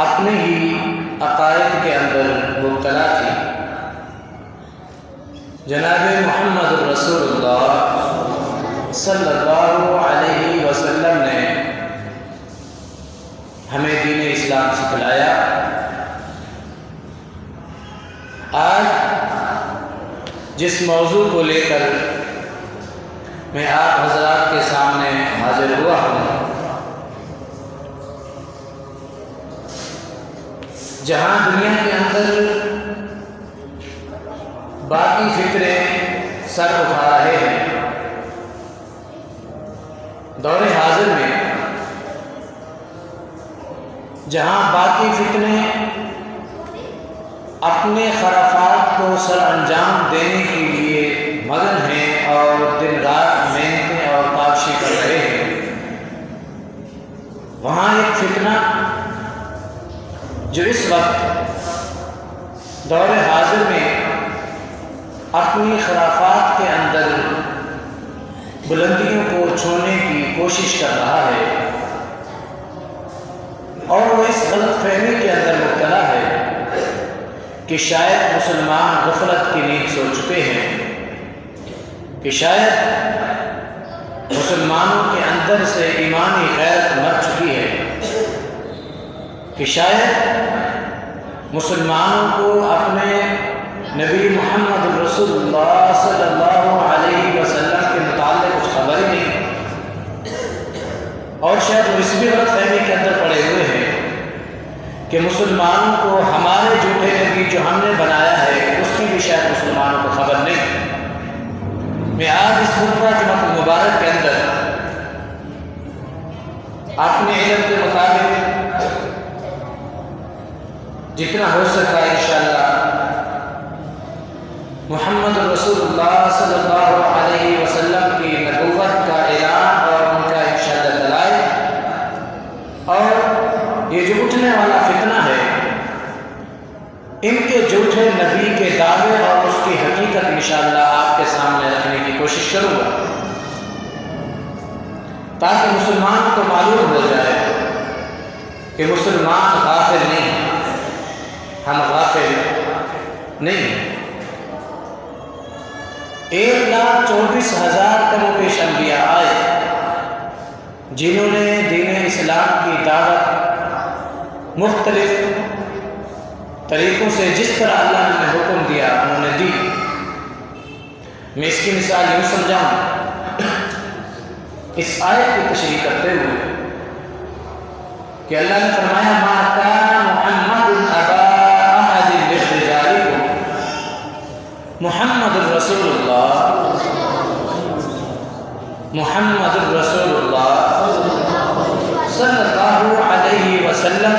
اپنے ہی عقائد کے اندر مبتلا تھی۔ جناب محمد رسول اللہ صلی اللہ علیہ وسلم نے ہمیں دین اسلام سکھلایا۔ آج جس موضوع کو لے کر میں آپ حضرات کے سامنے حاضر ہوا ہوں، جہاں دنیا کے اندر باقی فکرے سر اٹھا رہے ہیں، دور حاضر میں جہاں باقی فکرے اپنے خرافات کو سر انجام دینے کے لیے مگن ہیں اور دن رات محنتیں اور کاوشیں کر رہے ہیں، وہاں ایک فتنہ جو اس وقت دور حاضر میں اپنی خرافات کے اندر بلندیوں کو چھونے کی کوشش کر رہا ہے، اور وہ اس غلط فہمی کے اندر مبتلا ہے کہ شاید مسلمان غفلت کی نیند سو چکے ہیں، کہ شاید مسلمانوں کے اندر سے ایمانی غیرت مر چکی ہے، کہ شاید مسلمانوں کو اپنے نبی محمد رسول اللہ صلی اللہ علیہ وسلم کے متعلق کچھ خبر ہی نہیں، اور شاید وہ اس بھی غلط فہمی کے اندر پڑے ہوئے ہیں کہ مسلمانوں کو ہمارے جھوٹے نبی جو ہم نے بنایا ہے اس کی بھی شاید مسلمانوں کو خبر نہیں۔ میں آج اس خطبہ جمعہ مبارک کے اندر اپنے علم کے مطابق جتنا ہو سکا انشاءاللہ محمد رسول اللہ صلی اللہ علیہ وسلم کی نبوت کا اعلان اور ان کا انشاءاللہ دلائل، اور یہ جو اٹھنے والا فتنہ ہے ان کے جھوٹے نبی کے دعوے اور اس کی حقیقت انشاءاللہ آپ کے سامنے رکھنے کی کوشش کروں گا، تاکہ مسلمان کو معلوم ہو جائے کہ مسلمان غافل نہیں، ہم غافل نہیں۔ 1,24,000 کم و بیش انبیاء آئے جنہوں نے دین اسلام کی دعوت مختلف طریقوں سے جس طرح اللہ نے حکم دیا انہوں نے دی۔ میں اس کی مثال یوں سمجھاؤں اس آیت کی تشریح کرتے ہوئے کہ اللہ نے فرمایا ما کان محمد ابا احد من رجالکم، محمد الرسول اللہ، محمد الرسول اللہ صلی اللہ علیہ وسلم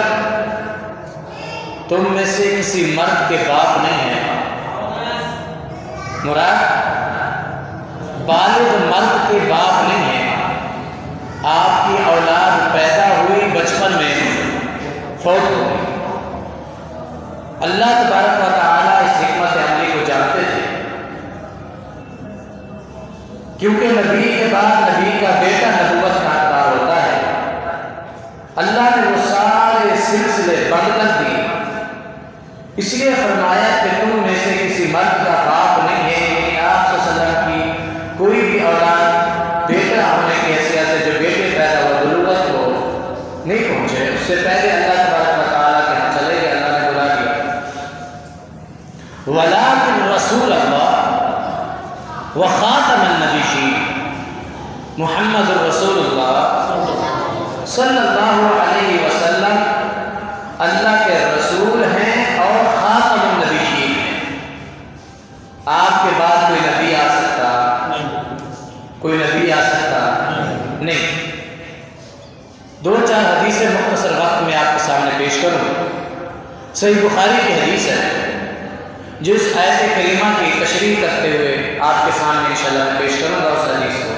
تم میں سے کسی مرد کے باپ نہیں ہے۔ مراد بالغ مرد کے باپ نہیں ہے، آپ کی اولاد پیدا ہوئی بچپن میں فوت ہو گئی۔ اللہ تبارک و تعالیٰ اس حکمت عملی کو جانتے تھے، کیونکہ نبی کے بعد نبی کا بیٹا نبوت کا حقدار ہوتا ہے۔ اللہ نے وہ سارے سلسلے بند کر دیے، اس لیے فرمایا کہ تم میں سے کسی مرد کا باپ نہیں ہے، یعنی آپ صلی اللہ علیہ وسلم کی کوئی بھی اولاد بیٹا ہونے کی حیثیت سے جو بیٹے پیدا ہوا بلوغت کو نہیں پہنچے، اس سے پہلے اللہ تبارک و تعالیٰ کے ہاں چلے گئے، اللہ نے بلا دیا۔ وَلَٰكِنْ رَسُولَ اللَّهِ وَخَاتَمَ النَّبِيِّينَ، محمد الرسول اللہ صلی اللہ علیہ وسلم اللہ کے رسول ہیں اور خاتم النبیین ہیں۔ آپ کے بعد کوئی نبی آ سکتا، کوئی نبی آ سکتا نہیں۔ 2-4 حدیثیں مختصر وقت میں آپ کے سامنے پیش کروں۔ صحیح بخاری کی حدیث ہے جو اس آیت کریمہ کی تشریح کرتے ہوئے آپ کے سامنے انشاءاللہ میں پیش کروں گا اس حدیث کو۔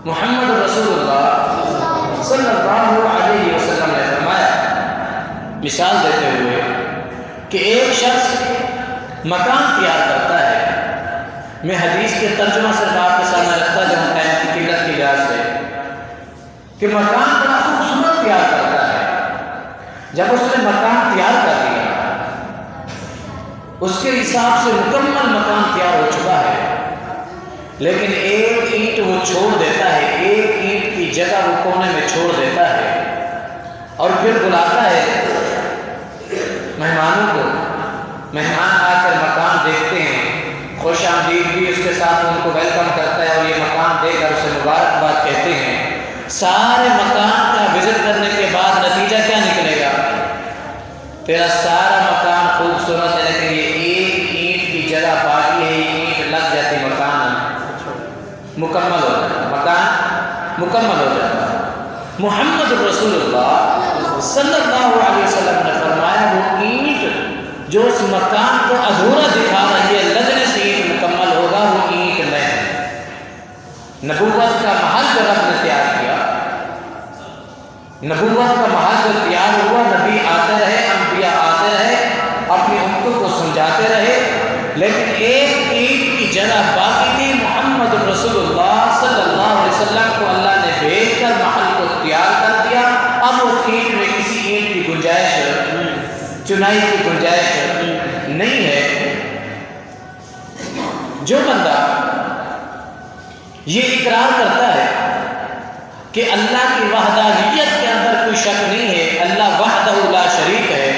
محمد رسول اللہ صلی اللہ علیہ وسلم نے فرمایا مثال دیتے ہوئے کہ ایک شخص مکان تیار کرتا ہے، میں حدیث کے ترجمہ صرف آپ کے سامنے رکھتا جہاں ٹائم کی قلت کی لحاظ سے، کہ مکان بڑا خوبصورت تیار کرتا ہے، جب اس نے مکان تیار کر لیا، اس کے حساب سے مکمل مکان تیار ہو چکا ہے، لیکن ایک اینٹ وہ چھوڑ دیتا ہے، ایک اینٹ کی جگہ وہ کونے میں چھوڑ دیتا ہے، اور پھر بلاتا ہے مہمانوں کو۔ مہمان آ کر مکان دیکھتے ہیں، خوش آمدید بھی اس کے ساتھ ان کو ویلکم کرتا ہے، اور یہ مکان دے کر اسے مبارکباد کہتے ہیں۔ سارے مکان کا وزٹ کرنے کے بعد نتیجہ کیا نکلے گا؟ تیرا سارا مکان خوبصورت ہے، لیکن یہ ایک اینٹ کی جگہ باقی ہے، یہ اینٹ لگ جاتی مکان مکمل ہو جاتا، مکان مکمل ہو جاتا۔ محمد رسول اللہ صلی اللہ علیہ وسلم نے فرمایا وہ اینٹ جو اس مکان کو ادھورا دکھا رہی ہے، لگنے سے اینٹ مکمل ہوگا، وہ اینٹ میں ہے۔ نبوت کا محل جو رب نے تیار کیا، نبوت کا محل جو تیار ہوا، نبی آتے رہے، انبیاء آتے رہے، اپنی امتوں کو سمجھاتے رہے، لیکن ایک اینٹ کی جگہ باقی تھی۔ محمد رسول اللہ صلی اللہ علیہ وسلم کو اللہ نے بھیج کر محل کو تیار کر دیا۔ اب اس اینٹ میں کسی اینٹ کی گنجائش، چنائی کی گنجائش نہیں ہے۔ جو بندہ یہ اقرار کرتا ہے کہ اللہ کی وحدانیت کے اندر کوئی شک نہیں ہے، اللہ وحدہ لا شریک ہے،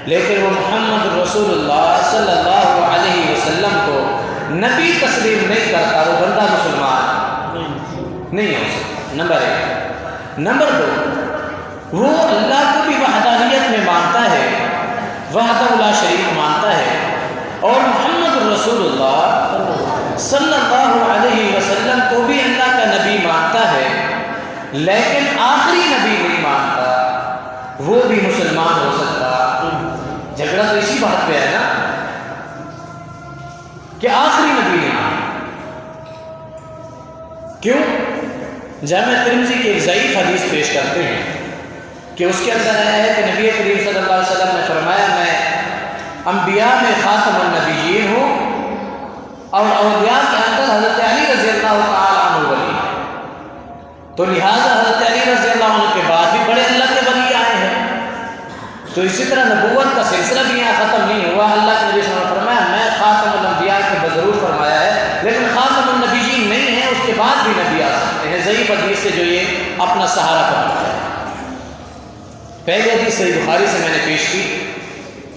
لیکن وہ محمد رسول اللہ صلی اللہ علیہ وسلم کو نبی تسلیم نہیں کرتا، وہ بندہ مسلمان نہیں ہو سکتا۔ نمبر ایک۔ نمبر دو، وہ اللہ کو بھی وحدانیت میں مانتا ہے، وحدہ لا شریک مانتا ہے، اور محمد رسول اللہ صلی اللہ علیہ وسلم کو بھی اللہ کا نبی مانتا ہے، لیکن آخری نبی نہیں مانتا، وہ بھی مسلمان ہو سکتا۔ جھگڑا تو اسی بات پہ ہے نا کہ آخری نبی نہیں مانتا۔ کیوں؟ جامع ترمذی کی ایک ضعیف حدیث پیش کرتے ہیں کہ اس کے اندر آیا ہے کہ نبی کریم صلی اللہ علیہ وسلم نے فرمایا میں انبیاء میں خاتم النبیین ہوں، اور اولیاء کے اندر حضرت علی رضی اللہ تعالیٰ عنہ ولی، تو لہٰذا حضرت علی رضی اللہ عنہ کے بعد بھی بڑے اللہ کے ولی آئے ہیں، تو اسی طرح نبوت کا سلسلہ بھی یہاں ختم نہیں ہوا۔ اللہ کے نبی صلی اللہ علیہ وسلم نے فرمایا میں خاتم الانبیاء کے ضرور فرمایا ہے، لیکن خاتم النبیین نہیں ہے، اس کے بعد بھی نبی آ سکتے ہیں۔ ضعیف حدیث سے جو یہ اپنا سہارا پکڑتا ہے۔ پہلی حدیث صحیح بخاری سے میں نے پیش کی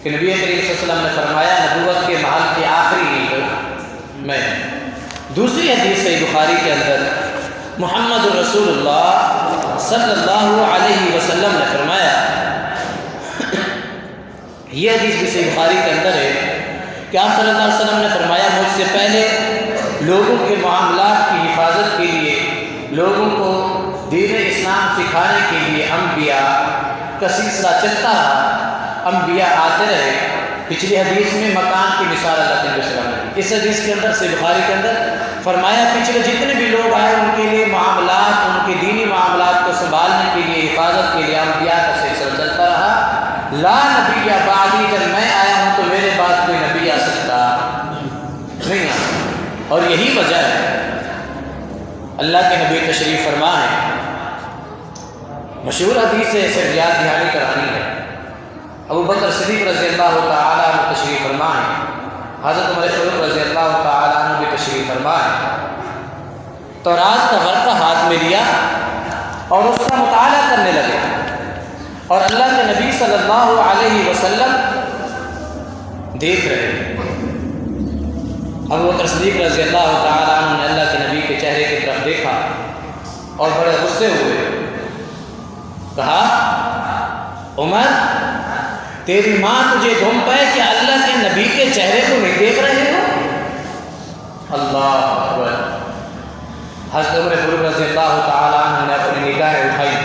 کہ نبی کریم صلی اللہ علیہ وسلم نے فرمایا نبوت کے محل کی آخری اینٹ میں۔ دوسری حدیث صحیح بخاری کے اندر محمد رسول اللہ صلی اللہ علیہ وسلم نے فرمایا، یہ حدیث بھی صحیح بخاری کے اندر ہے کہ آپ صلی اللہ علیہ وسلم نے فرمایا مجھ سے پہلے لوگوں کے معاملات کی حفاظت کے لیے، لوگوں کو دین اسلام سکھانے کے لیے انبیاء کا سلسلہ چلتا رہا، انبیاء آتے رہے۔ پچھلی حدیث میں مکان کی مثال اللہ کے نبی نے، اس حدیث کے اندر صحیح بخاری کے اندر فرمایا پچھلے جتنے بھی لوگ آئے ان کے لیے معاملات، ان کے دینی معاملات کو سنبھالنے کے لیے، حفاظت کے لیے انبیاء کا سلسلہ چلتا رہا۔ لا نبی بعدی، جب میں آیا ہوں تو میرے بعد کوئی نبی آ سکتا نہیں آ سکتا، اور یہی وجہ ہے اللہ کے نبی تشریف فرما ہے۔ مشہور حدیث ہے، اسے یاد دہانی کرانی ہے۔ ابو بکر صدیق رضی اللہ تعالیٰ عنہ تشریف فرما ہے، حضرت عمر فاروق رضی اللہ تعالیٰ عنہ بھی تشریف فرما ہے۔ تورات کا ورقہ ہاتھ میں لیا اور اس کا مطالعہ کرنے لگے، اور اللہ کے نبی صلی اللہ علیہ وسلم دیکھ رہے ہیں۔ ابو بکر صدیق رضی اللہ تعالیٰ عنہ نے اللہ کے نبی کے چہرے کی طرف دیکھا اور بڑے غصے ہوئے، کہا عمر تیری ماں تجھے گم پائے کہ اللہ کے نبی کے چہرے کو نہیں دیکھ رہے ہو؟ اللہ اکبر۔ حضرت عمر فاروق رضی اللہ تعالیٰ عنہ نے اپنی نگاہیں اٹھائی،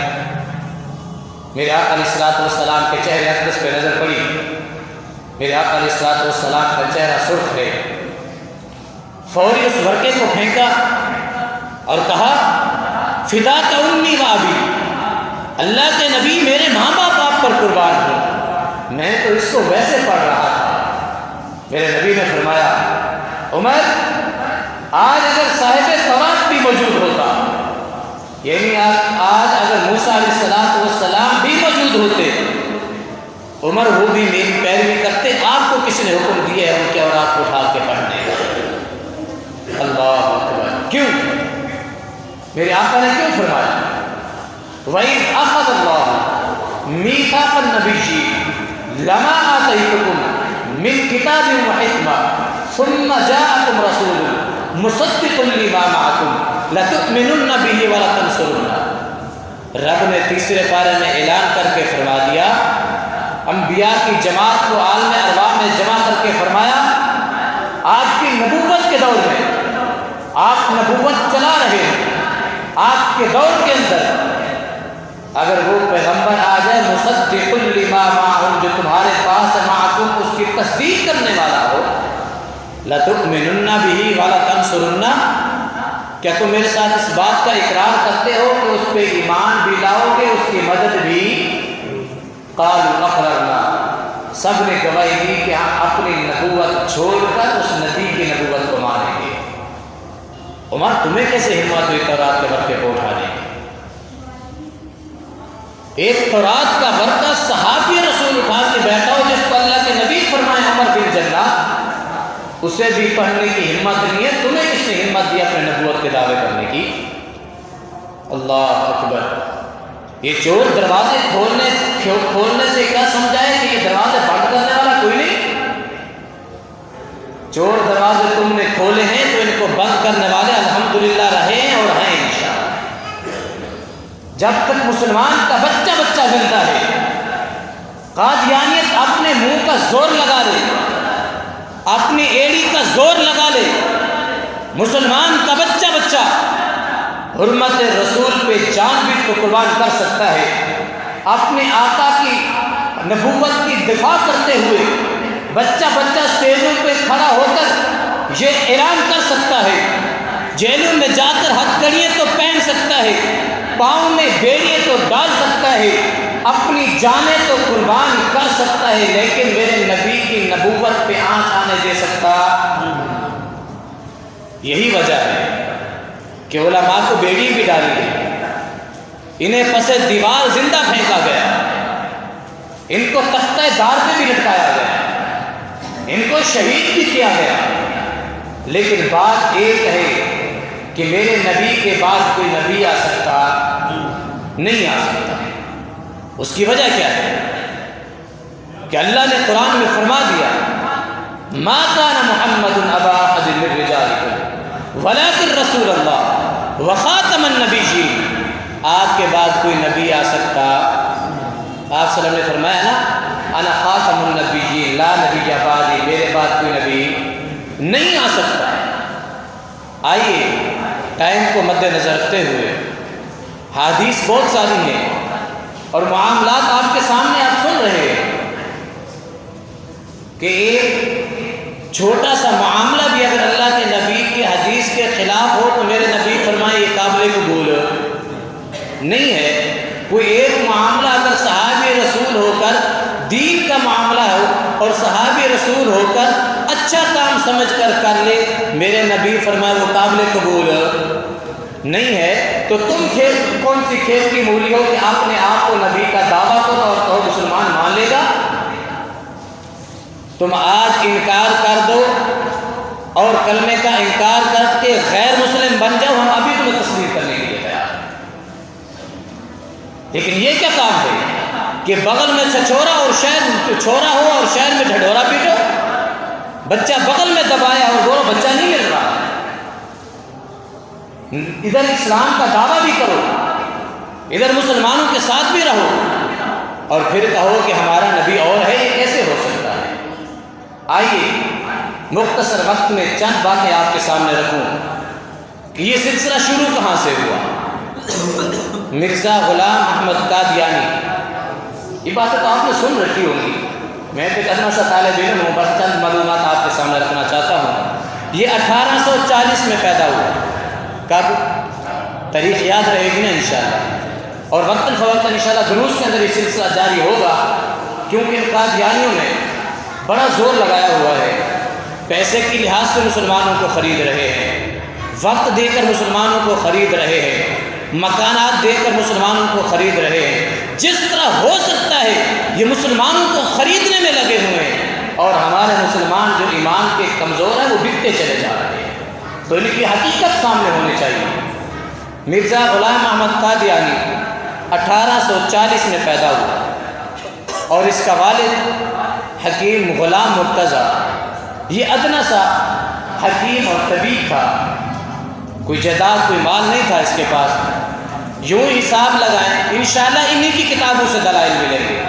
میرے آقا علیہ الصلوۃ والسلام کے چہرے اقدس پہ نظر پڑی، میرے آقا علیہ الصلوۃ والسلام کا چہرہ سرخ ہے۔ فوری اس ورقے کو پھینکا اور کہا فداک امی و ابی، اللہ کے نبی میرے ماں باپ آپ پر قربان ہوں، میں تو اس کو ویسے پڑھ رہا تھا۔ میرے نبی نے فرمایا عمر آج اگر صاحب تورات بھی موجود ہوتا، یعنی آج اگر موسیٰ علیہ السلام بھی موجود ہوتے عمر وہ بھی میری پیروی کرتے، آپ کو کس نے حکم دیا ہے ان کے اولاد کو اٹھا کے پڑھنے کا؟ اللہ اکبر! کیوں؟ میرے آقا نے کیوں فرمایا وَإِذْ أَخَذَ اللَّهُ مِيثَاقَ النَّبِيِّينَ لَمَا آتَيْتُكُم مِّن كِتَابٍ وَحِكْمَةٍ ثُمَّ جَاءَكُمْ رَسُولٌ مُصَدِّقٌ لِّمَا مَعَكُمْ لَتُؤْمِنُنَّ بِهِ وَلَتَنصُرُنَّهُ۔ رب نے تیسرے پارے میں اعلان کر کے فرما دیا، انبیاء کی جماعت کو عالم ارواح میں جمع کر کے فرمایا آپ کی نبوت کے دور میں، آپ نبوت چلا رہے ہیں، آپ کے دور کے اندر اگر وہ پیغمبر آ جائے مصدق لما معہم، جو تمہارے پاس معکم اس کی تصدیق کرنے والا ہو، لتؤمنن به ولتنصرن، کیا تم میرے ساتھ اس بات کا اقرار کرتے ہو کہ اس پہ ایمان بھی لاؤ گے، اس کی مدد بھی؟ قالوا اقررنا، سب نے گواہی دی کہ ہم اپنی نبوت چھوڑ کر اس نبی کی نبوت کو مانیں گے۔ عمر تمہیں کیسے ہمت ہوئی تورات کے ورقے کو اٹھانے کی؟ ایک تورات کا ورقہ صحابی رسول اٹھا کے بیٹھا ہو جس کو اللہ کے نبی فرمائے عمر بن جنہ، اسے بھی پڑھنے کی ہمت نہیں ہے، تمہیں کس نے ہمت دی اپنے نبوت کے دعوے کرنے کی؟ اللہ اکبر! یہ چور دروازے کھولنے سے کیا سمجھائے کہ یہ دروازے بند کرنے والا کوئی نہیں؟ چور دروازے تم نے کھولے ہیں تو ان کو بند کرنے والے الحمدللہ رہے ہیں اور ہیں انشاءاللہ۔ جب تک مسلمان کا بچہ زندہ ہے، قادیانیت اپنے منہ کا زور لگا لے، اپنی ایڑی کا زور لگا لے، مسلمان کا بچہ حرمت رسول پہ جان بھی تو قربان کر سکتا ہے، اپنے آقا کی نبوت کی دفاع کرتے ہوئے بچہ اسٹیجوں پہ کھڑا ہو کر یہ اعلان کر سکتا ہے، جیلوں میں جا کر ہتھکڑیاں تو پہن سکتا ہے، پاؤں میں بیڑیاں تو ڈال سکتا ہے، اپنی جانیں تو قربان کر سکتا ہے، لیکن میرے نبی کی نبوت پہ آنچ آنے دے سکتا؟ یہی وجہ ہے کہ علماء کو بیڑی بھی ڈالی گئی، انہیں پس دیوار زندہ پھینکا گیا، ان کو تختہ دار پہ بھی لٹکایا گیا، ان کو شہید بھی کیا گیا، لیکن بات ایک ہے کہ میرے نبی کے بعد کوئی نبی آ سکتا نہیں آ سکتا۔ اس کی وجہ کیا ہے کہ اللہ نے قرآن میں فرما دیا ما کان محمد ابا احد من رجالکم ولکن رسول اللہ وخاتم النبیین، آپ کے بعد کوئی نبی آ سکتا؟ آپ صلی اللہ علیہ وسلم نے فرمایا نا انا خاتم النبیین لا نبی بعدی، میرے بعد کوئی نبی نہیں آ سکتا۔ آئیے ٹائم کو مد نظر رکھتے ہوئے، حدیث بہت ساری ہیں اور معاملات آپ کے سامنے آپ سن رہے ہیں کہ ایک چھوٹا سا معاملہ بھی اگر اللہ کے نبی کی حدیث کے خلاف ہو تو میرے نبی فرمائے یہ قابل قبول نہیں ہے۔ کوئی ایک معاملہ اگر صحابی رسول ہو کر دین کا معاملہ ہو اور صحابی رسول ہو کر اچھا کام سمجھ کر لے، میرے نبی فرمائے وہ قابل قبول نہیں ہے۔ تو تم کون سی کھیل کی مولی ہو کہ اپنے آپ کو نبی کا دعویٰ کرو اور کہو مسلمان مان لے گا؟ تم آج انکار کر دو اور کلمے کا انکار کر کے غیر مسلم بن جاؤ، ہم ابھی تمہیں تسلیم کرنے کے لیے تیار ہیں۔ لیکن یہ کیا کام ہے کہ بغل میں چھچورا اور شہر چھوڑا ہو اور شہر میں ڈھڈورا پیٹو؟ بچہ بغل میں دبایا اور دونوں بچہ نہیں مل رہا، ادھر اسلام کا دعویٰ بھی کرو، ادھر مسلمانوں کے ساتھ بھی رہو، اور پھر کہو کہ ہمارا نبی اور ہے، یہ کیسے ہو سکتا ہے؟ آئیے مختصر وقت میں چند باتیں آپ کے سامنے رکھوں کہ یہ سلسلہ شروع کہاں سے ہوا۔ مرزا غلام احمد قادیانی، یہ باتیں تو آپ نے سن رکھی ہوگی، میں تو اتنا سا طالب علم ہوں، بس چند معلومات آپ کے سامنے رکھنا چاہتا ہوں۔ یہ 1840 میں پیدا ہوا، کب؟ تاریخ یاد رہے گی نا انشاءاللہ، اور وقتاً فوقتاً انشاءاللہ دروس کے اندر یہ سلسلہ جاری ہوگا، کیونکہ ان قادیانیوں نے بڑا زور لگایا ہوا ہے، پیسے کی لحاظ سے مسلمانوں کو خرید رہے ہیں، وقت دے کر مسلمانوں کو خرید رہے ہیں، مکانات دے کر مسلمانوں کو خرید رہے ہیں، جس طرح ہو سکتا ہے یہ مسلمانوں کو خریدنے میں لگے ہوئے ہیں، اور ہمارے مسلمان جو ایمان کے کمزور ہیں وہ بکتے چلے جا رہے ہیں۔ تو ان کی حقیقت سامنے ہونی چاہیے۔ مرزا غلام احمد قادیانی 1840 میں پیدا ہوا، اور اس کا والد حکیم غلام مرتضیٰ یہ ادنا سا حکیم اور طبیب تھا، کوئی جائیداد کوئی مال نہیں تھا اس کے پاس۔ یوں حساب لگائیں انشاءاللہ انہی کی کتابوں سے دلائل ملیں گے۔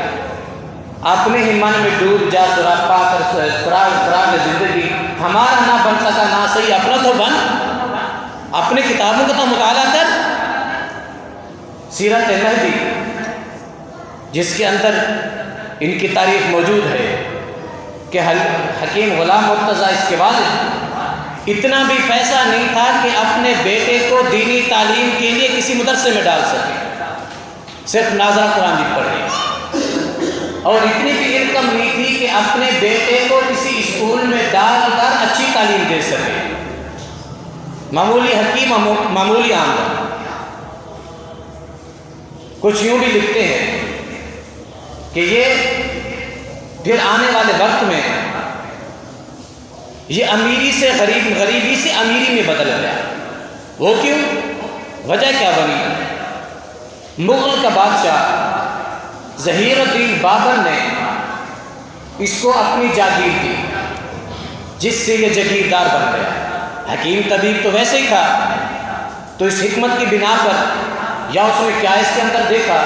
اپنے ہی من میں ڈوب جا سراغ پا کر سراغ زندگی، ہمارا نہ بن سکا نہ صحیح اپنا تو بن، اپنے کتابوں کا تو مطالعہ کر۔ سیرت مہدی جس کے اندر ان کی تاریخ موجود ہے کہ حکیم غلام مرتضیٰ اس کے والد اتنا بھی پیسہ نہیں تھا کہ اپنے بیٹے کو دینی تعلیم کے لیے کسی مدرسے میں ڈال سکے، صرف ناظرہ قرآن بھی پڑھے، اور اتنی بھی انکم نہیں تھی کہ اپنے بیٹے کو کسی اسکول میں ڈال کر اچھی تعلیم دے سکے۔ معمولی حکیم، معمولی آمدن۔ کچھ یوں بھی لکھتے ہیں کہ یہ پھر آنے والے وقت میں یہ امیری سے غریبی سے امیری میں بدل گیا۔ وہ کیوں؟ وجہ کیا بنی؟ مغل کا بادشاہ ظہیر الدین بابر نے اس کو اپنی جاگیر دی، جس سے یہ جاگیردار بن گیا۔ حکیم طبیب تو ویسے ہی تھا، تو اس حکمت کی بنا پر یا اس نے کیا اس کے اندر دیکھا،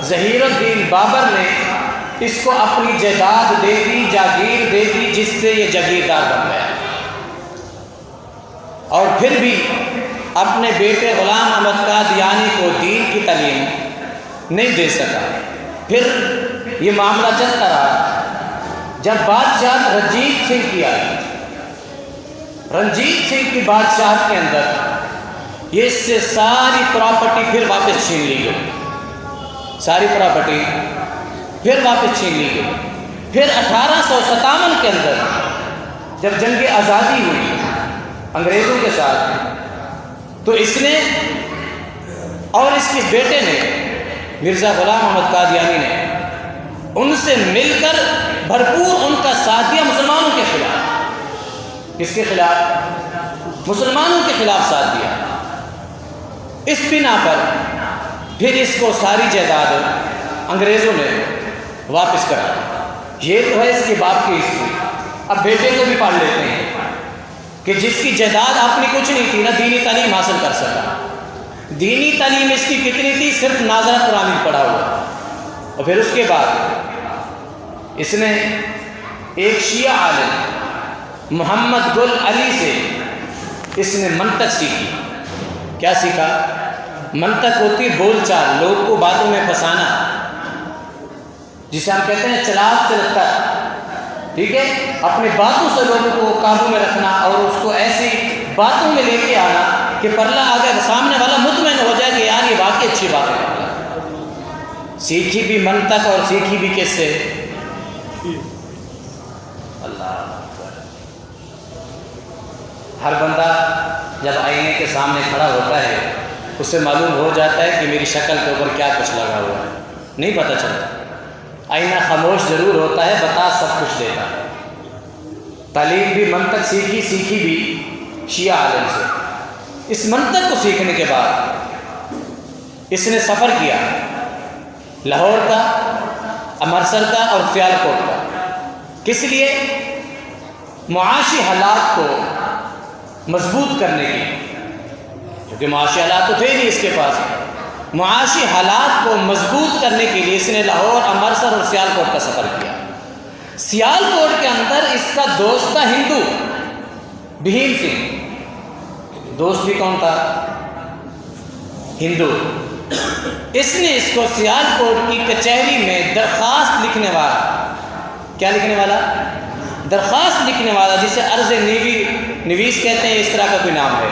ظہیر الدین بابر نے اس کو اپنی جائیداد دے دی، جاگیر دے دی، جس سے یہ جاگیردار بن گیا، اور پھر بھی اپنے بیٹے غلام احمد قادیانی کو دین کی تعلیم نہیں دے سکا۔ پھر یہ معاملہ چلتا رہا، جب بادشاہ رنجیت سنگھ کی آئی، رنجیت سنگھ کی بادشاہت کے اندر یہ اس سے ساری پراپرٹی پھر واپس چھین لی گئی، ساری پراپرٹی پھر واپس چھین لی گئی۔ پھر 1857 کے اندر جب جنگ آزادی ہوئی انگریزوں کے ساتھ، تو اس نے اور اس کے بیٹے نے مرزا غلام احمد قادیانی نے ان سے مل کر بھرپور ان کا ساتھ دیا مسلمانوں کے خلاف۔ کس کے خلاف؟ مسلمانوں کے خلاف ساتھ دیا۔ اس بنا پر پھر اس کو ساری جائیداد انگریزوں نے واپس کرا دی۔ یہ تو ہے اس کے باپ کی ہسٹری۔ اب بیٹے کو بھی پڑھ لیتے ہیں کہ جس کی جائیداد اپنی کچھ نہیں تھی، نہ دینی تعلیم حاصل کر سکا۔ دینی تعلیم اس کی کتنی تھی؟ صرف ناظرہ قرآن پڑھا ہوا۔ اور پھر اس کے بعد اس نے ایک شیعہ عالم محمد گل علی سے اس نے منطق سیکھی۔ کیا سیکھا؟ منطق ہوتی بول چال، لوگ کو باتوں میں پھنسانا، جسے ہم کہتے ہیں چلاک چلتا، ٹھیک ہے، اپنی باتوں سے لوگوں کو قابو میں رکھنا اور اس کو ایسی باتوں میں لے کے آنا کہ پرلا آگے سامنے والا مطمئن ہو جائے کہ یار یہ واقعی اچھی بات ہے۔ سیکھی بھی منطق اور سیکھی بھی کس سے؟ اللہ۔ ہر بندہ جب آئینے کے سامنے کھڑا ہوتا ہے اس سے معلوم ہو جاتا ہے کہ میری شکل کے اوپر کیا کچھ لگا ہوا ہے، نہیں پتہ چلتا۔ آئینہ خاموش ضرور ہوتا ہے، بتا سب کچھ دیتا ہے۔ تعلیم بھی منطق سیکھی بھی شیعہ عالم سے۔ اس منطق کو سیکھنے کے بعد اس نے سفر کیا لاہور کا، امرتسر کا اور سیالکوٹ کا۔ کس لیے؟ معاشی حالات کو مضبوط کرنے کی، کیونکہ معاشی حالات تو تھے نہیں اس کے پاس۔ معاشی حالات کو مضبوط کرنے کے لیے اس نے لاہور، امرتسر اور سیالکوٹ کا سفر کیا۔ سیالکوٹ کے اندر اس کا دوست تھا ہندو بھیم سنگھ۔ دوست بھی کون تھا؟ ہندو۔ اس نے اس کو سیالکوٹ کی کچہری میں درخواست لکھنے والا، کیا لکھنے والا؟ درخواست لکھنے والا، جسے عرض نویس کہتے ہیں، اس طرح کا کوئی نام ہے۔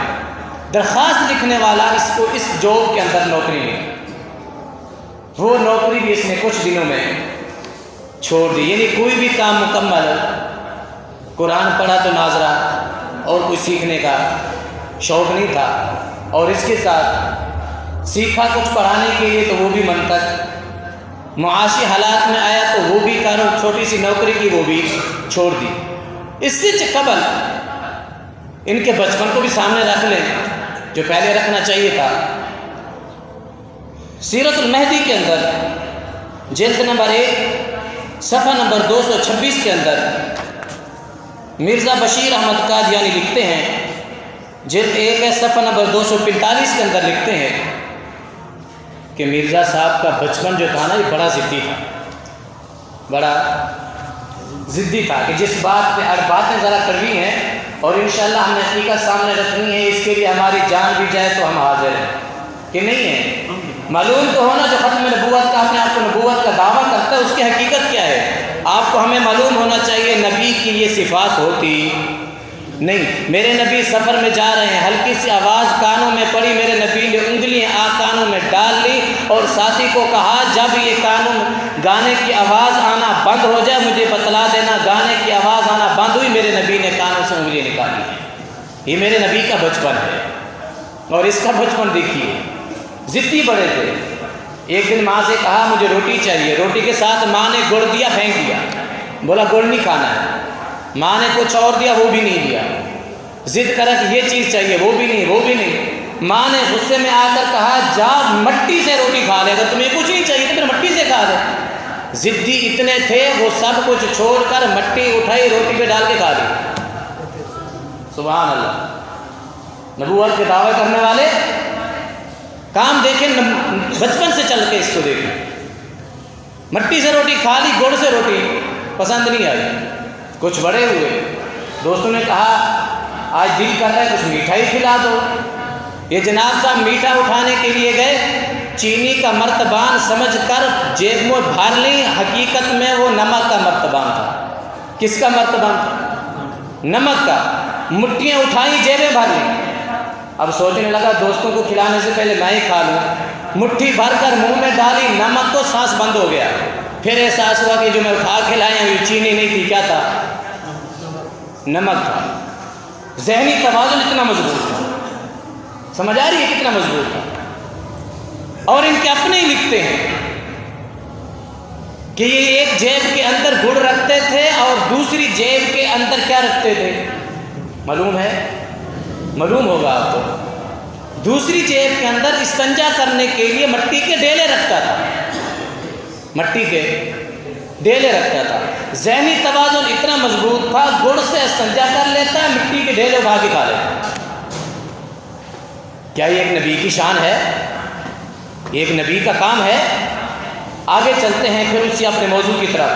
درخواست لکھنے والا اس کو اس جاب کے اندر نوکری ملی۔ وہ نوکری بھی اس نے کچھ دنوں میں چھوڑ دی، یعنی کوئی بھی کام مکمل، قرآن پڑھا تو ناظرہ اور کچھ سیکھنے کا شوق نہیں تھا، اور اس کے ساتھ سیکھا کچھ پڑھانے کے لیے تو وہ بھی منطق، معاشی حالات میں آیا تو وہ بھی چھوٹی سی نوکری کی وہ بھی چھوڑ دی۔ اس سے قبل ان کے بچپن کو بھی سامنے رکھ لیں جو پہلے رکھنا چاہیے تھا۔ سیرت المہدی کے اندر جلد نمبر 1 صفحہ نمبر 226 کے اندر مرزا بشیر احمد قادیانی لکھتے ہیں، جلد 1 ہے صفحہ نمبر 245 کے اندر لکھتے ہیں کہ مرزا صاحب کا بچپن جو تھا نا یہ بڑا ضدی تھا، بڑا ضدی تھا کہ جس بات پہ ہر باتیں ذرا کڑوی ہیں اور انشاءاللہ ہم نے حقیقت سامنے رکھنی ہے، اس کے لیے ہماری جان بھی جائے تو ہم حاضر ہیں کہ نہیں ہے۔ معلوم تو ہونا جو ختم نبوت کا اپنے آپ کو نبوت کا دعویٰ کرتا ہے اس کی حقیقت کیا ہے، آپ کو ہمیں معلوم ہونا چاہیے۔ نبی کی یہ صفات ہوتی نہیں۔ میرے نبی سفر میں جا رہے ہیں، ہلکی سی آواز کانوں میں پڑی، میرے نبی نے انگلیاں کانوں میں ڈال لی اور ساتھی کو کہا جب یہ کانوں میں گانے کی آواز آنا بند ہو جائے مجھے بتلا دینا۔ گانے کی آواز آنا بند ہوئی، میرے نبی نے کانوں سے انگلیاں نکالی ہیں۔ یہ میرے نبی کا بچپن ہے اور اس کا بچپن دیکھیے، ضدی بڑے تھے۔ ایک دن ماں سے کہا مجھے روٹی چاہیے، روٹی کے ساتھ ماں نے گڑ دیا، پھینک دیا، بولا گڑ نہیں کھانا ہے۔ ماں نے کچھ اور دیا، وہ بھی نہیں دیا۔ ضد کرا کہ یہ چیز چاہیے، وہ بھی نہیں، وہ بھی نہیں۔ ماں نے غصے میں آ کر کہا جا مٹی سے روٹی کھا لے، اگر تمہیں کچھ نہیں چاہیے تو پھر مٹی سے کھا لے۔ ضدی اتنے تھے وہ سب کچھ چھوڑ کر مٹی اٹھائی، روٹی پہ ڈال کے کھا لی۔ سبحان اللہ، نبوت کے دعوے کرنے والے کام دیکھیں، بچپن سے چل کے اس کو دیکھیں۔ مٹی سے روٹی کھا لی، گڑ سے روٹی پسند نہیں آئی۔ کچھ بڑے ہوئے، دوستوں نے کہا آج دل کر رہا ہے کچھ میٹھائی کھلا دو۔ یہ جناب صاحب میٹھا اٹھانے کے لیے گئے، چینی کا مرتبان سمجھ کر جیب میں بھر لی، حقیقت میں وہ نمک کا مرتبان تھا۔ کس کا مرتبان تھا؟ نمک کا۔ مٹھیاں اٹھائیں، جیبیں بھر لی۔ اب سوچنے لگا دوستوں کو کھلانے سے پہلے میں ہی کھا لوں۔ مٹھی بھر کر منہ میں ڈالی، نمک تو سانس بند ہو گیا۔ پھر احساس ہوا کہ جو میں اٹھا کے لایا یہ چینی نہیں تھی، کیا تھا؟ نمک تھا۔ ذہنی توازن اتنا مضبوط تھا، سمجھ آ رہی ہے کتنا مضبوط تھا۔ اور ان کے اپنے ہی لکھتے ہیں کہ یہ ایک جیب کے اندر گڑ رکھتے تھے اور دوسری جیب کے اندر کیا رکھتے تھے معلوم ہے؟ معلوم ہوگا آپ کو۔ دوسری جیب کے اندر استنجا کرنے کے لیے مٹی کے ڈیلے رکھتا تھا، مٹی کے ڈیلے رکھتا تھا۔ ذہنی توازن اتنا مضبوط تھا، گڑ سے استنجا کر لیتا ہے، مٹی کے ڈیلے اٹھا کے کھا لیتا۔ کیا یہ ایک نبی کی شان ہے؟ یہ ایک نبی کا کام ہے؟ آگے چلتے ہیں پھر اسی اپنے موضوع کی طرف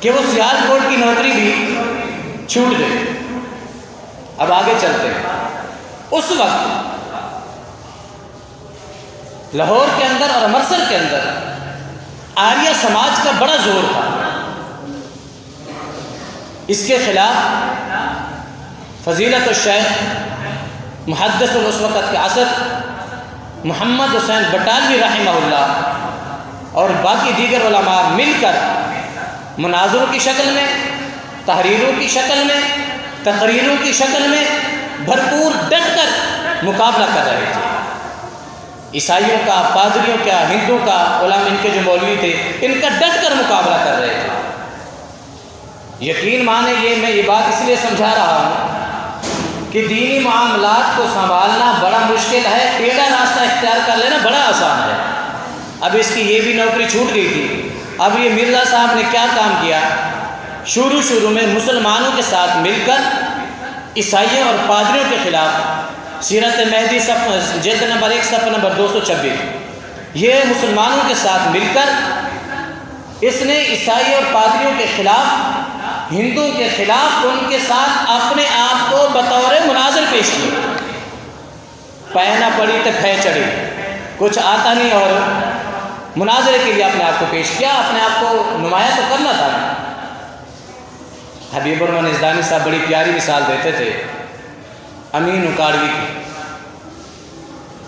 کہ وہ سیالکوٹ کی نوکری بھی چھوٹ گئی۔ اب آگے چلتے ہیں۔ اس وقت لاہور کے اندر اور امرتسر کے اندر آریہ سماج کا بڑا زور تھا۔ اس کے خلاف فضیلت الشیخ محدث اس وقت کے عصر محمد حسین بٹالوی رحمہ اللہ اور باقی دیگر علماء مل کر مناظروں کی شکل میں، تحریروں کی شکل میں، تقریروں کی شکل میں بھرپور ڈٹ کر مقابلہ کر رہے تھے۔ عیسائیوں کا، پادریوں کا، ہندوؤں کا، علماء ان کے جو مولوی تھے ان کا ڈٹ کر مقابلہ کر رہے تھے۔ یقین مانے میں یہ بات اس لیے سمجھا رہا ہوں کہ دینی معاملات کو سنبھالنا بڑا مشکل ہے، ٹیڑھا راستہ اختیار کر لینا بڑا آسان ہے۔ اب اس کی یہ بھی نوکری چھوٹ گئی تھی۔ اب یہ مرزا صاحب نے کیا کام کیا؟ شروع میں مسلمانوں کے ساتھ مل کر عیسائیوں اور پادریوں کے خلاف سیرت مہدی جلد نمبر 1 صفحہ نمبر 226 یہ مسلمانوں کے ساتھ مل کر اس نے عیسائی اور پادریوں کے خلاف، ہندوؤں کے خلاف ان کے ساتھ اپنے آپ کو بطور مناظر پیش کیا۔ پہنا پڑی تو پھے چڑھی، کچھ آتا نہیں اور مناظرے کے لیے اپنے آپ کو پیش کیا، اپنے آپ کو نمایاں تو کرنا تھا۔ حبیب الرحمن یزدانی صاحب بڑی پیاری مثال دیتے تھے امین اکاڑوی کی۔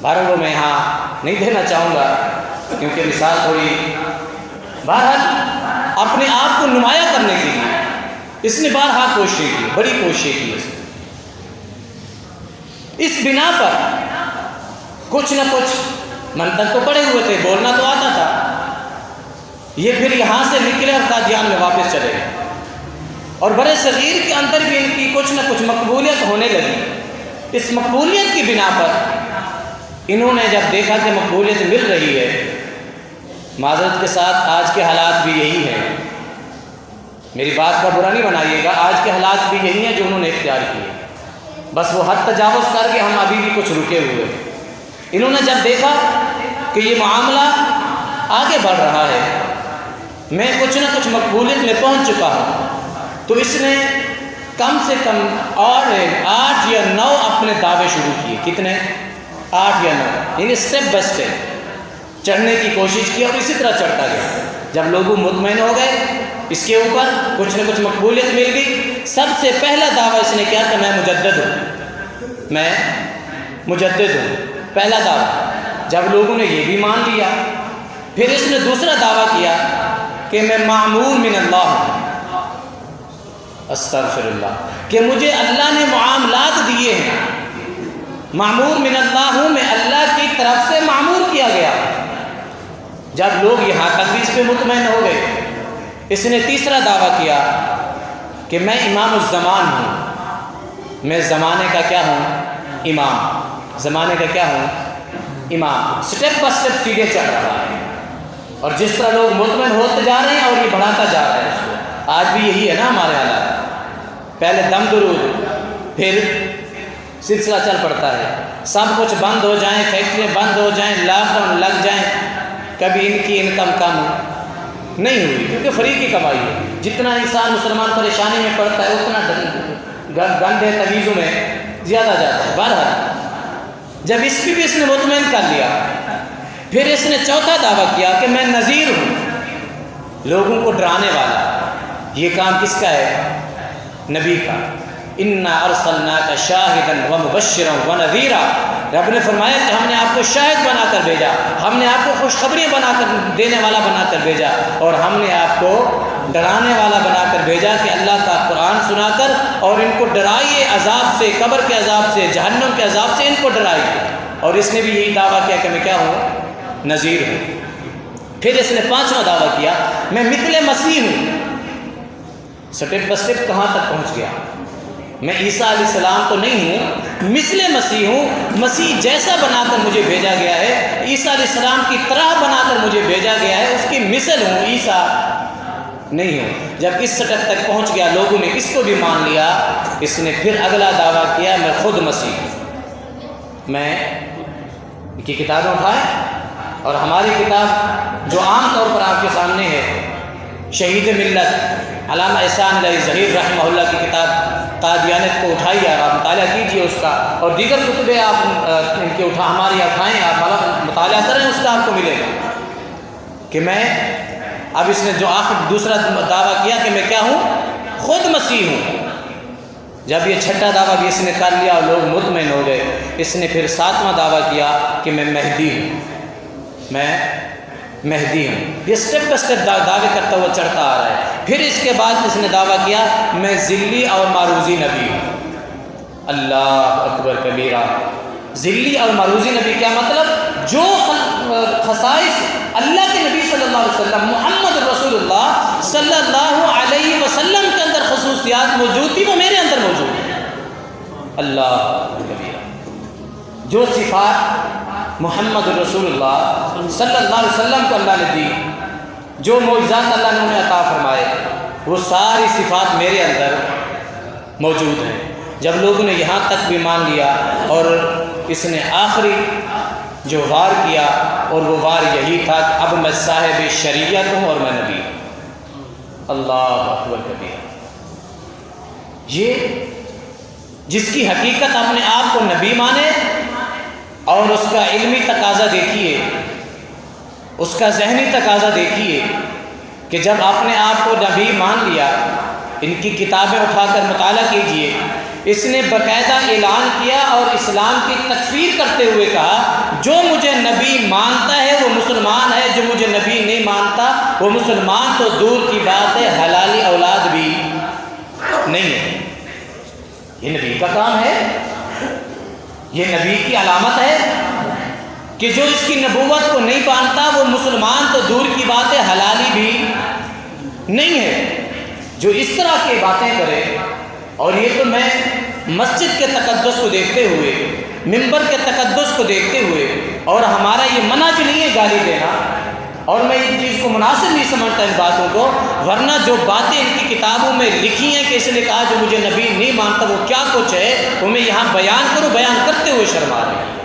بہرحال وہ میں یہاں نہیں دینا چاہوں گا کیونکہ مثال تھوڑی، بہرحال اپنے آپ کو نمایاں کرنے کے لیے اس نے بارہا کوششیں کی، بڑی کوششیں کی اس بنا پر کچھ نہ کچھ منطق تو پڑے ہوئے تھے، بولنا تو آتا تھا، یہ پھر یہاں سے نکلے اور قادیان میں واپس چلے گئے، اور برے صغیر کے اندر بھی ان کی کچھ نہ کچھ مقبولیت ہونے لگی۔ اس مقبولیت کی بنا پر انہوں نے جب دیکھا کہ مقبولیت مل رہی ہے، معذرت کے ساتھ آج کے حالات بھی یہی ہیں، میری بات کا برا نہیں بنائیے گا، آج کے حالات بھی یہی ہیں جو انہوں نے اختیار کیے، بس وہ حد تجاوز کر کے ہم ابھی بھی کچھ رکے ہوئے۔ انہوں نے جب دیکھا کہ یہ معاملہ آگے بڑھ رہا ہے، میں کچھ نہ کچھ مقبولیت میں پہنچ چکا ہوں، تو اس نے کم سے کم اور 8 یا 9 اپنے دعوے شروع کیے۔ کتنے؟ 8 یا 9، یعنی اسٹیپ بائی اسٹیپ چڑھنے کی کوشش کی، اور اسی طرح چڑھتا گیا۔ جب لوگ مطمئن ہو گئے، اس کے اوپر کچھ نہ کچھ مقبولیت مل گئی، سب سے پہلا دعویٰ اس نے کیا کہ میں مجدد ہوں، میں مجدد ہوں، پہلا دعویٰ۔ جب لوگوں نے یہ بھی مان لیا، پھر اس نے دوسرا دعویٰ کیا کہ میں معمور من اللہ ہوں، استغفر اللہ، کہ مجھے اللہ نے معاملات دیے ہیں، معمور من اللہ ہوں، میں اللہ کی طرف سے معمور کیا گیا۔ جب لوگ یہاں تک بھی اس پہ مطمئن ہو گئے، اس نے تیسرا دعویٰ کیا کہ میں امام الزمان ہوں، میں زمانے کا کیا ہوں؟ امام، زمانے کا کیا ہوں؟ امام۔ سٹیپ بائی سٹیپ سیدھے چل رہا ہے، اور جس طرح لوگ مطمئن ہوتے جا رہے ہیں اور یہ بڑھاتا جا رہا ہے اس کو۔ آج بھی یہی ہے نا ہمارے حالات، پہلے دم درود، پھر سلسلہ چل پڑتا ہے، سب کچھ بند ہو جائیں، فیکٹریاں بند ہو جائیں، لاک ڈاؤن لگ جائیں، کبھی ان کی انکم کم نہیں ہوئی، کیونکہ فری کی کمائی ہے۔ جتنا انسان مسلمان پریشانی میں پڑتا ہے اتنا گندے تویزوں میں زیادہ جاتا ہے۔ بہرحال جب اس کی بھی اس نے مطمئن کر لیا، پھر اس نے چوتھا دعویٰ کیا کہ میں نذیر ہوں، لوگوں کو ڈرانے والا۔ یہ کام کس کا ہے؟ نبی کا۔ انا ارسلناک شاہدا ومبشرا ونذیرا، رب نے فرمایا کہ ہم نے آپ کو شاہد بنا کر بھیجا، ہم نے آپ کو خوشخبری بنا کر دینے والا بنا کر بھیجا، اور ہم نے آپ کو ڈرانے والا بنا کر بھیجا کہ اللہ کا قرآن سنا کر اور ان کو ڈرائیے عذاب سے، قبر کے عذاب سے، جہنم کے عذاب سے، ان کو ڈرائیے۔ اور اس نے بھی یہی دعویٰ کیا کہ میں کیا ہوں؟ نذیر ہوں۔ پھر اس نے پانچواں دعویٰ کیا میں مثل مسیح ہوں۔ سٹیپ بائی سٹیپ کہاں تک پہنچ گیا؟ میں عیسیٰ علیہ السلام تو نہیں ہوں، مثل مسیح ہوں، مسیح جیسا بنا کر مجھے بھیجا گیا ہے، عیسیٰ علیہ السلام کی طرح بنا کر مجھے بھیجا گیا ہے، اس کی مثل ہوں، عیسیٰ نہیں ہوں۔ جب اس سطح تک پہنچ گیا، لوگوں نے اس کو بھی مان لیا، اس نے پھر اگلا دعویٰ کیا میں خود مسیح ہوں۔ میں کی کتابیں اٹھائیں، اور ہماری کتاب جو عام طور پر آپ کے سامنے ہے، شہید ملت علامہ احسان علیہ ظہیر رحمہ اللہ کی کتاب قادیانیت کو اٹھائیے، آپ مطالعہ کیجیے اس کا، اور دیگر کتبیں آپ ان کے ہماری اٹھائیں، آپ مطالعہ کریں، اس کا آپ کو ملے گا کہ میں اب اس نے جو آخر دوسرا دعویٰ کیا کہ میں کیا ہوں؟ خود مسیح ہوں۔ جب یہ چھٹا دعویٰ بھی اس نے کر لیا اور لوگ مطمئن ہو گئے، اس نے پھر ساتواں دعویٰ کیا کہ میں مہدی ہوں، میں مہدی ہوں۔ یہ سٹیپ بائی سٹیپ دعوے کرتا ہوا چڑھتا آ رہا ہے۔ پھر اس کے بعد اس نے دعویٰ کیا میں ذلی اور معروضی نبی ہوں۔ اللہ اکبر کبیرہ۔ ذلی اور معروضی نبی کیا مطلب؟ جو خصائص اللہ کے نبی صلی اللہ علیہ وسلم، محمد رسول اللہ صلی اللہ علیہ وسلم کے اندر خصوصیات موجود تھی، وہ میرے اندر موجود ہیں۔ اللہ اکبر کبیرہ۔ جو صفات محمد رسول اللہ صلی اللہ علیہ وسلم کو اللہ نے دی، جو معجزات اللہ نے انہیں عطا فرمائے، وہ ساری صفات میرے اندر موجود ہیں۔ جب لوگوں نے یہاں تک بھی مان لیا، اور اس نے آخری جو وار کیا، اور وہ وار یہی تھا کہ اب میں صاحب شریعت ہوں اور میں نبی ہوں۔ اللہ اکبر کبیرہ۔ یہ جس کی حقیقت اپنے آپ کو نبی مانے، اور اس کا علمی تقاضا دیکھیے، اس کا ذہنی تقاضا دیکھیے کہ جب اپنے آپ کو نبی مان لیا، ان کی کتابیں اٹھا کر مطالعہ کیجئے، اس نے باقاعدہ اعلان کیا اور اسلام کی تکفیر کرتے ہوئے کہا جو مجھے نبی مانتا ہے وہ مسلمان ہے، جو مجھے نبی نہیں مانتا وہ مسلمان تو دور کی بات ہے، حلالی اولاد بھی نہیں ہے۔ یہ نبی کا کام ہے، یہ نبی کی علامت ہے کہ جو اس کی نبوت کو نہیں مانتا وہ مسلمان تو دور کی بات ہے، حلالی بھی نہیں ہے جو اس طرح کی باتیں کرے. اور یہ تو میں مسجد کے تقدس کو دیکھتے ہوئے، منبر کے تقدس کو دیکھتے ہوئے، اور ہمارا یہ منہج نہیں ہے گالی دینا، اور میں ان چیز کو مناسب نہیں سمجھتا ان باتوں کو، ورنہ جو باتیں ان کی کتابوں میں لکھی ہیں کہ اس نے کہا جو مجھے نبی نہیں مانتا وہ کیا کچھ ہے، وہ میں یہاں بیان کروں، بیان کرتے ہوئے شرما رہے ہیں.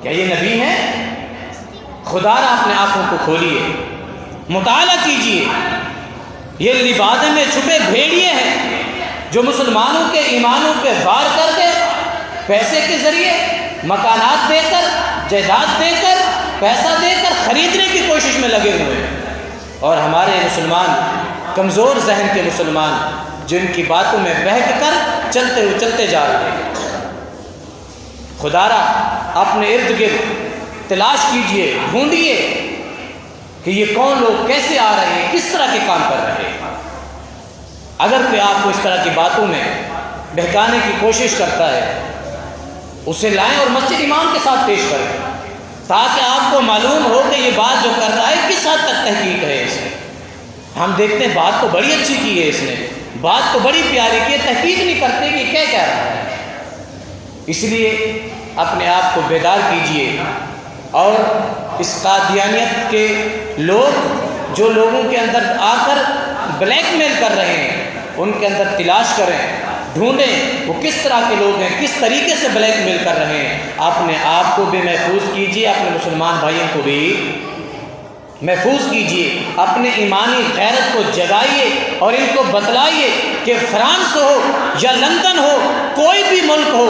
کیا یہ نبی ہے؟ خدا را اپنے آنکھوں کو کھولیے، مطالعہ کیجئے. یہ لبادے میں چھپے بھیڑیے ہیں جو مسلمانوں کے ایمانوں پہ وار کر کے پیسے کے ذریعے مکانات دے کر، جائیداد دے کر، پیسہ دے کر خریدنے کی کوشش میں لگے ہوئے ہیں. اور ہمارے مسلمان، کمزور ذہن کے مسلمان، جن کی باتوں میں بہک کر چلتے جا رہے ہیں. خدا را اپنے ارد گرد تلاش کیجئے، ڈھونڈیے کہ یہ کون لوگ کیسے آ رہے ہیں، کس طرح کے کام کر رہے ہیں. اگر کوئی آپ کو اس طرح کی باتوں میں بہکانے کی کوشش کرتا ہے، اسے لائیں اور مسجد امام کے ساتھ پیش کریں، تاکہ آپ کو معلوم ہو کہ یہ بات جو کر رہا ہے کس حد تک تحقیق ہے اس میں. ہم دیکھتے ہیں بات تو بڑی اچھی کی ہے اس نے، بات تو بڑی پیاری کی ہے، تحقیق نہیں کرتے کہ کیا کہہ رہا ہے. اس لیے اپنے آپ کو بیدار کیجئے، اور اس قادیانیت کے لوگ جو لوگوں کے اندر آ کر بلیک میل کر رہے ہیں، ان کے اندر تلاش کریں، ڈھونڈیں وہ کس طرح کے لوگ ہیں، کس طریقے سے بلیک میل کر رہے ہیں. اپنے آپ کو بھی محفوظ کیجئے، اپنے مسلمان بھائیوں کو بھی محفوظ کیجئے، اپنے ایمانی غیرت کو جگائیے اور ان کو بتلائیے کہ فرانس ہو یا لندن ہو، کوئی بھی ملک ہو،